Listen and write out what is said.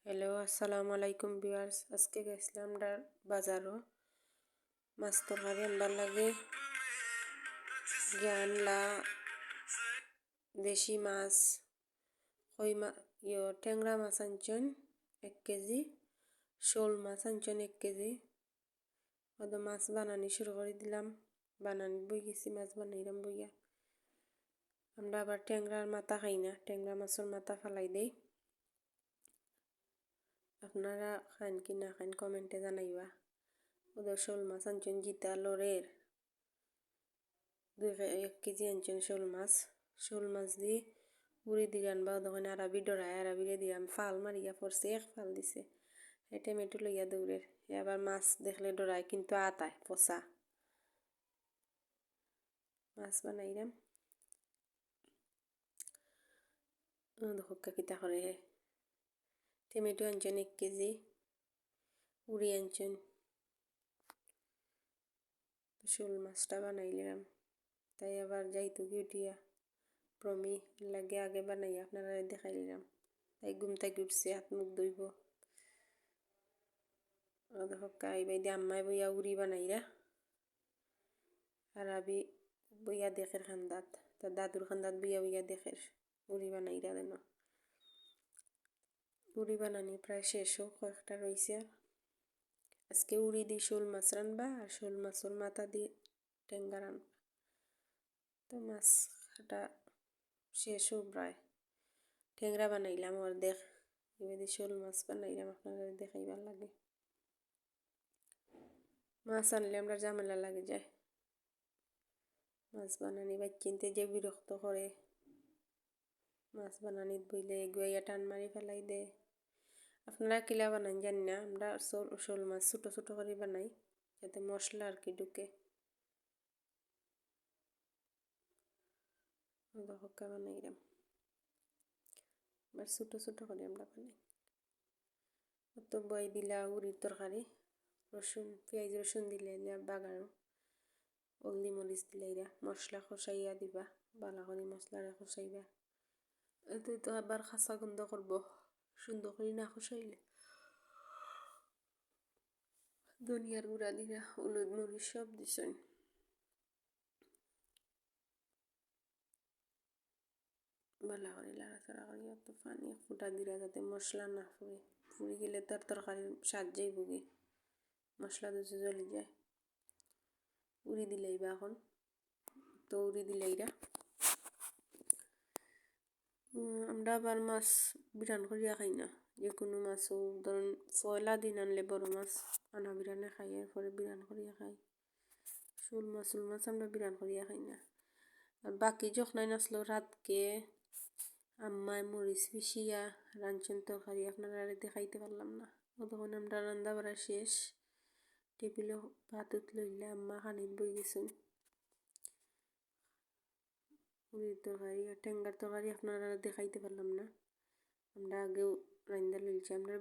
Hello, আসসালামু আলাইকুম viewers. আজকে গেছিলাম আমরা বাজারও মাছ তরকারি আনবার লাগে। আনলা দেশি মাছ, ট্যাংরা মাছ আনছেন 1 কেজি, শোল মাছ আনছেন 1 কেজি। মাছ বানানি শুরু করে দিলাম, বানানি বই গেছি, মাছ বানাইলাম বইয়া। আমরা আবার ট্যাংরার মাথা খাই না, ট্যাংরা মাছের মাথা ফালাই দেই। আপনারা খান কি না খান কমেন্টে জানাইবা। শোল মাছ আনছেন জিতা লরের 1 কেজি আনছেন শোল মাছ দিয়ে উড়ি দিয়ে আনবা। তখন আরবি ডরায়, আরবিরে দিয়ে আমি ফাল মারিয়া পড়ছে, 1 ফাল দিছে। টমেটো লইয়া দৌড়ের, আবার মাছ দেখলে ডরায় কিন্তু আতায় পচা। মাছ বানাইলাম, দেখো কিতা করে। টমেটো আনছেন 1 কেজি, উড়ি আনছেন। শোল মাছটা বানাইলাম, তাই আবার যাইতো কি উঠিয়া প্রমি লাগে আগে বানাইয়া আপনারা দেখাইলাম। তাই ঘুম থেকে উঠছে, হাত মুখ ধুইব। দেখো আইবাই দিয়ে আম্মাই বইয়া উড়ি বানাইরা, আর আবি বইয়া দেখের খান্দাত, তার দাদুর খান্দাত বইয়া বইয়া দেখের উড়ি বানাইরা। দেন উড়ি বানানি প্রায় শেষও, কয়েকটা রয়েছে। আজকে উড়ি দিয়ে শোল মাছ রানবা আর শোল মাছের মাথা দিয়ে ট্যাংরা রানবা। তো মাছ কাটা শেষও প্রায়। ট্যাংরা বানাইলাম অর্ধেক, এবার শোল মাছ বানাইলাম, আপনারা দেখাইবার লাগে। মাছ আনলে আমরা ঝামেলা লাগে যায়, মাছ বানানি কিনতে যে বিরক্ত করে। মাছ বানানিত বইলে এগুয়া টান মারি ফেলাই দে। আপনারা কিলা বানান জানি না, আমরা শোল মাছ ছোটো ছোটো করে বানাই যাতে মশলা আর কি ঢুকে। হক্কা বানাইলাম, আবার ছোটো ছোটো করে আমরা বানাই। তো বই দিলা উড়ির তরকারি, রসুন পেঁয়াজ রসুন দিলে বাগারও, হলদি মরিচ দিলাইরা, মশলা কষাইয়া দিবা, বালা করে মশলাটা কষাইবা। এতে তো আবার খাসা গন্ধ করবো সুন্দর করে না কষাইলে। ধনিয়ার গুঁড়া দিরা, হলুদ মরিচ সব দিছেন। বালা করে লাড়াচাড়া করিয়া তো পানি ফুটা দিরা যাতে মশলা না ফুরে, ফুরি গেলে তার তরকারির স্বাদ যাই বুগে, মশলা দুচে জ্বলি যায়। উড়ি দিলাইবা এখন, তো উড়ি দিলাইরা। আমরা আবার মাছ বিরান করিয়া খাই না, যে কোনো মাছও ধরুন পয়লা দিন আনলে বড় মাছ আনা বিরানে খাই, এরপরে বিরান করিয়া খাই। শোল মাছ আমরা বিরান করিয়া খাই না। আর বাকি যখন আসলো রাতকে আম্মায় মরিচ পিষিয়া রাঁধছেন তরকারি, আপনারা দেখাইতে পারলাম না। তখন আমরা রান্না বাড়া শেষ, টেবিলে ভাত লইলে আম্মা খানিত বই গেছেন। মুড়ির তরকারি আর ট্যাংরার তরকারি আপনারা দেখাইতে পারলাম না, আমরা আগেও রান্না লইছি। আমরা